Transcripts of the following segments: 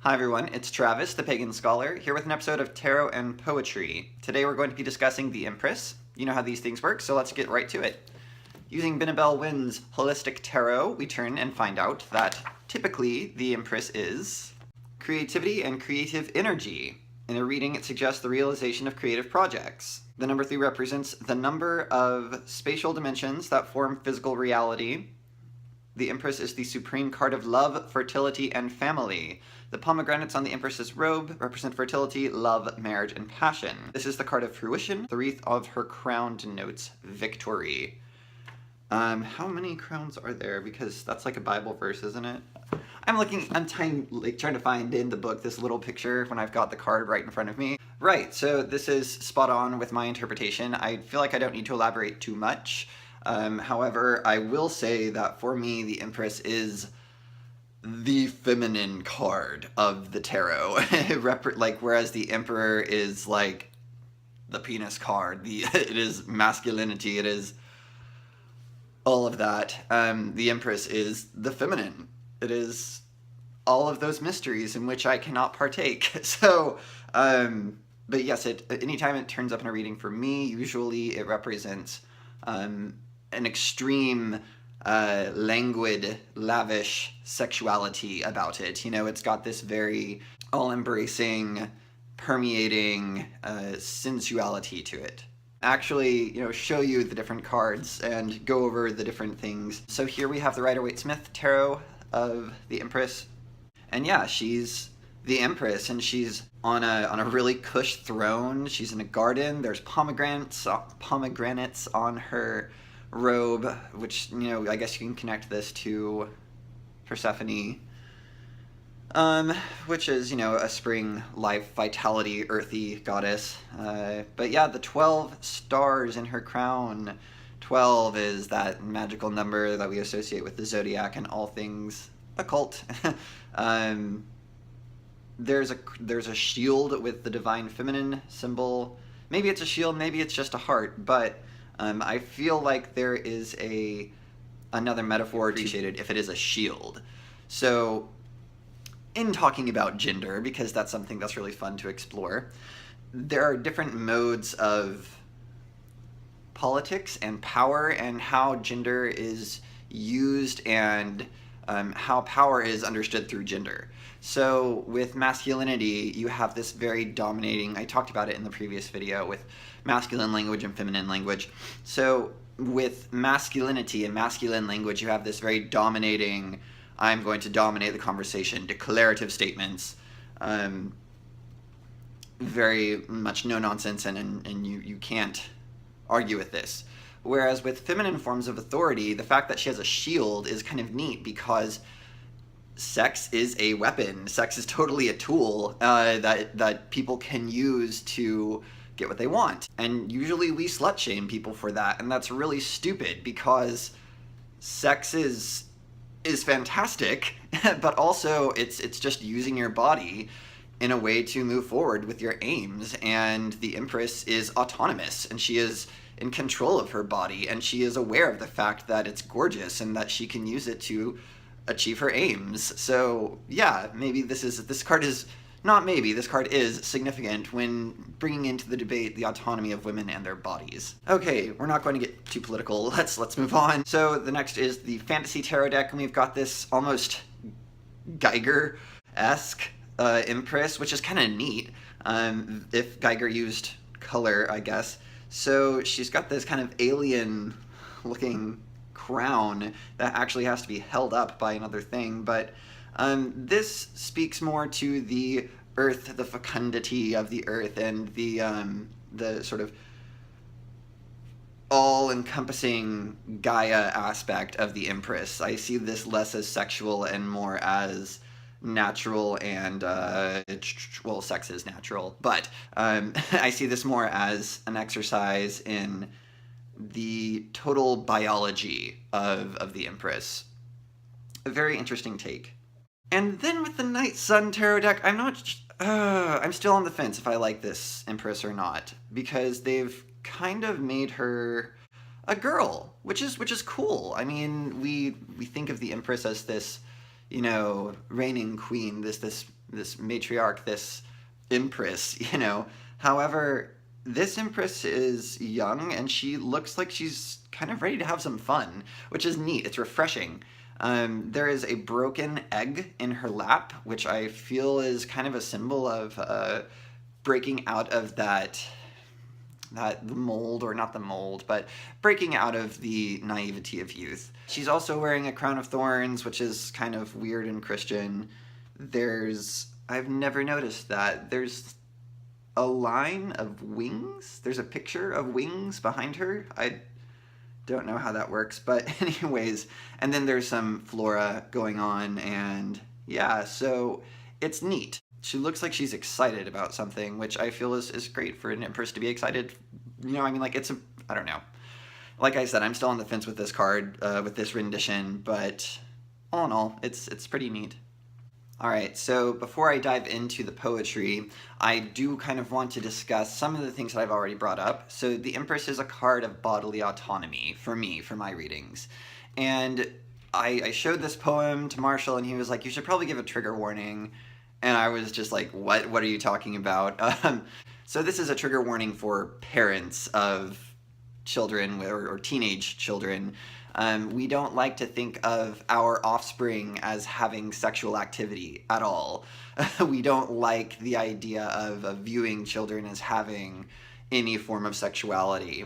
Hi everyone, it's Travis, the Pagan Scholar, here with an episode of Tarot and Poetry. Today we're going to be discussing the Empress. You know how these things work, so let's get right to it. Using Binabel Wynn's Holistic Tarot, we turn and find out that typically the Empress is creativity and creative energy. In a reading, it suggests the realization of creative projects. The number 3 represents the number of spatial dimensions that form physical reality. The Empress is the supreme card of love, fertility, and family. The pomegranates on the Empress's robe represent fertility, love, marriage, and passion. This is the card of fruition. The wreath of her crown denotes victory. How many crowns are there? Because that's like a Bible verse, isn't it? I'm trying to find in the book this little picture when I've got the card right in front of me. Right, so this is spot on with my interpretation. I feel like I don't need to elaborate too much. However, I will say that for me, the Empress is the feminine card of the tarot. Whereas the Emperor is like the penis card. It is masculinity. It is all of that. The Empress is the feminine. It is all of those mysteries in which I cannot partake. So, but yes, anytime it turns up in a reading for me, usually it represents an extreme, languid, lavish sexuality about it. You know, it's got this very all-embracing, permeating sensuality to it. Actually, show you the different cards and go over the different things. So here we have the Rider-Waite-Smith Tarot of the Empress. And yeah, she's the Empress, and she's on a really cush throne. She's in a garden. There's pomegranates on her robe, which, I guess you can connect this to Persephone, which is, a spring, life, vitality, earthy goddess. But yeah, the 12 stars in her crown. 12 is that magical number that we associate with the zodiac and all things occult. There's a shield with the divine feminine symbol. Maybe it's a shield, maybe it's just a heart, but I feel like there is another metaphor appreciated if it is a shield. So, in talking about gender, because that's something that's really fun to explore, there are different modes of politics and power and how gender is used and how power is understood through gender. So with masculinity, you have this very dominating, I talked about it in the previous video with masculine language and feminine language. So with masculinity and masculine language, you have this very dominating, I'm going to dominate the conversation, declarative statements, very much no nonsense, and you can't argue with this. Whereas with feminine forms of authority, the fact that she has a shield is kind of neat because sex is a weapon. Sex is totally a tool that people can use to get what they want. And usually we slut shame people for that, and that's really stupid because sex is fantastic, but also it's just using your body in a way to move forward with your aims. And the Empress is autonomous, and she is in control of her body, and she is aware of the fact that it's gorgeous and that she can use it to achieve her aims. So yeah, this card is significant when bringing into the debate the autonomy of women and their bodies. Okay, we're not going to get too political. Let's move on. So the next is the Fantasy Tarot deck, and we've got this almost Geiger-esque Empress, which is kind of neat, if Geiger used color, I guess. So she's got this kind of alien-looking crown that actually has to be held up by another thing, but this speaks more to the earth, the fecundity of the earth, and the sort of all-encompassing Gaia aspect of the Empress. I see this less as sexual and more as natural, and well, sex is natural, but I see this more as an exercise in the total biology of the Empress. A very interesting take. And then with the Night Sun Tarot deck, I'm still on the fence if I like this Empress or not, because they've kind of made her a girl, which is cool. I mean, we think of the Empress as this, reigning queen, this this matriarch, this Empress, you know. However, this Empress is young and she looks like she's kind of ready to have some fun, which is neat. It's refreshing. There is a broken egg in her lap, which I feel is kind of a symbol of breaking out of that the mold, or not the mold, but breaking out of the naivety of youth. She's also wearing a crown of thorns, which is kind of weird and Christian. I've never noticed that. There's a line of wings. There's a picture of wings behind her. I don't know how that works, but anyways. And then there's some flora going on, and yeah, so it's neat. She looks like she's excited about something, which I feel is great for an Empress to be excited. You know, I mean, like, I don't know. Like I said, I'm still on the fence with this card, with this rendition, but all in all, it's pretty neat. Alright, so before I dive into the poetry, I do kind of want to discuss some of the things that I've already brought up. So the Empress is a card of bodily autonomy for me, for my readings. And I showed this poem to Marshall, and he was like, you should probably give a trigger warning. And I was just like, what are you talking about? So this is a trigger warning for parents of children or teenage children. We don't like to think of our offspring as having sexual activity at all. We don't like the idea of viewing children as having any form of sexuality.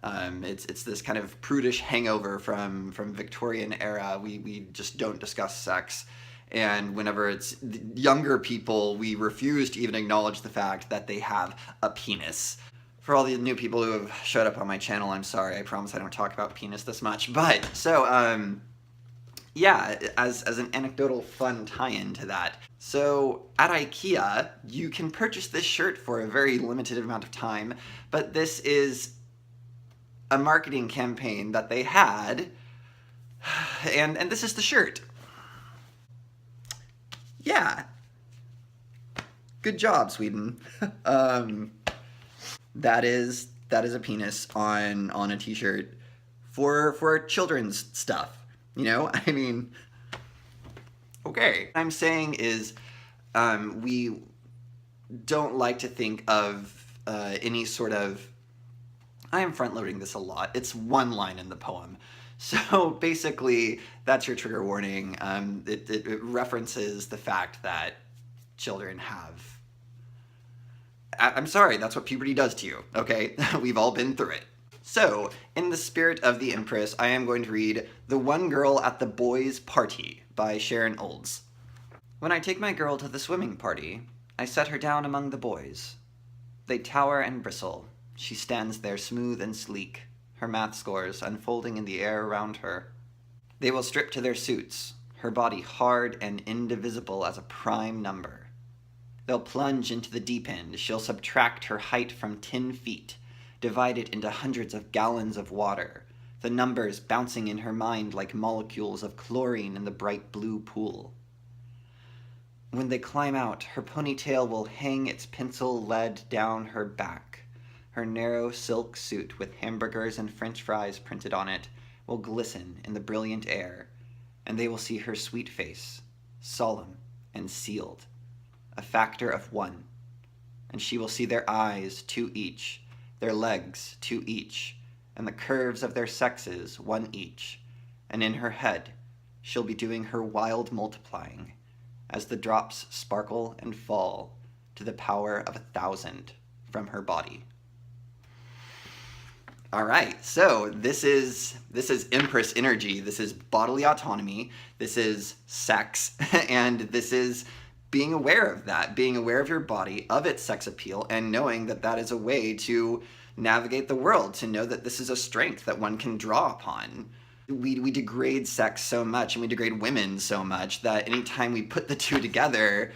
It's this kind of prudish hangover from Victorian era. We just don't discuss sex. And whenever it's younger people, we refuse to even acknowledge the fact that they have a penis. For all the new people who have showed up on my channel, I'm sorry. I promise I don't talk about penis this much. But, so, yeah, as an anecdotal fun tie-in to that. So, at IKEA, you can purchase this shirt for a very limited amount of time, but this is a marketing campaign that they had, and this is the shirt. Yeah. Good job, Sweden. That is a penis on a t-shirt for children's stuff. You know? I mean, okay. What I'm saying is we don't like to think of any sort of... I am front-loading this a lot. It's one line in the poem. So basically, that's your trigger warning. It references the fact that children have... I'm sorry, that's what puberty does to you, okay? We've all been through it. So, in the spirit of the Empress, I am going to read The One Girl at the Boys' Party by Sharon Olds. When I take my girl to the swimming party, I set her down among the boys. They tower and bristle. She stands there smooth and sleek, her math scores unfolding in the air around her. They will strip to their suits, her body hard and indivisible as a prime number. They'll plunge into the deep end. She'll subtract her height from 10 feet, divide it into hundreds of gallons of water, the numbers bouncing in her mind like molecules of chlorine in the bright blue pool. When they climb out, her ponytail will hang its pencil lead down her back. Her narrow silk suit with hamburgers and french fries printed on it will glisten in the brilliant air, and they will see her sweet face, solemn and sealed, a factor of 1. And she will see their eyes, 2 each, their legs, 2 each, and the curves of their sexes, 1 each. And in her head, she'll be doing her wild multiplying, as the drops sparkle and fall to the power of 1,000 from her body. All right, so this is Empress energy. This is bodily autonomy. This is sex, and this is being aware of that, being aware of your body, of its sex appeal, and knowing that that is a way to navigate the world, to know that this is a strength that one can draw upon. We degrade sex so much, and we degrade women so much, that anytime we put the two together,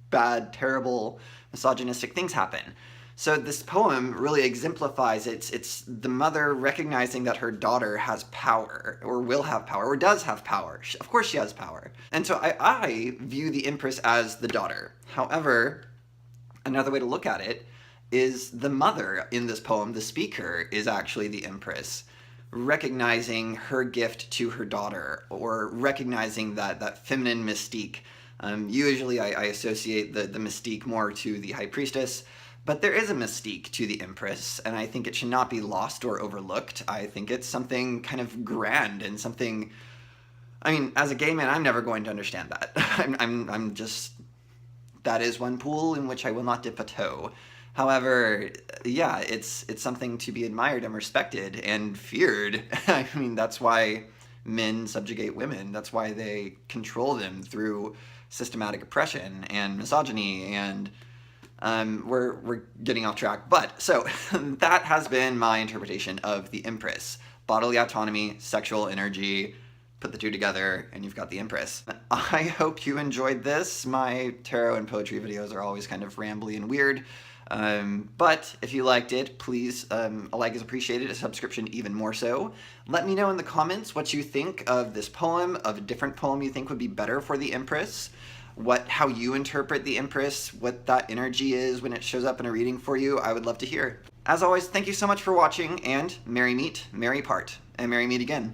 bad, terrible, misogynistic things happen. So this poem really exemplifies it's the mother recognizing that her daughter has power, or will have power, or does have power. Of course she has power. And so I view the Empress as the daughter. However, another way to look at it is the mother in this poem, the speaker, is actually the Empress, recognizing her gift to her daughter, or recognizing that feminine mystique Usually I associate the mystique more to the High Priestess, but there is a mystique to the Empress, and I think it should not be lost or overlooked. I think it's something kind of grand and something. I mean, as a gay man, I'm never going to understand that. I'm just. That is one pool in which I will not dip a toe. However, yeah, it's something to be admired and respected and feared. I mean, that's why men subjugate women. That's why they control them through systematic oppression and misogyny. And we're getting off track. But so that has been my interpretation of the Empress: bodily autonomy, sexual energy. Put the two together and you've got the Empress. I hope you enjoyed this. My tarot and poetry videos are always kind of rambly and weird. But if you liked it, please, a like is appreciated, a subscription even more so. Let me know in the comments what you think of this poem, of a different poem you think would be better for the Empress, how you interpret the Empress, what that energy is when it shows up in a reading for you. I would love to hear. As always, thank you so much for watching, and merry meet, merry part, and merry meet again.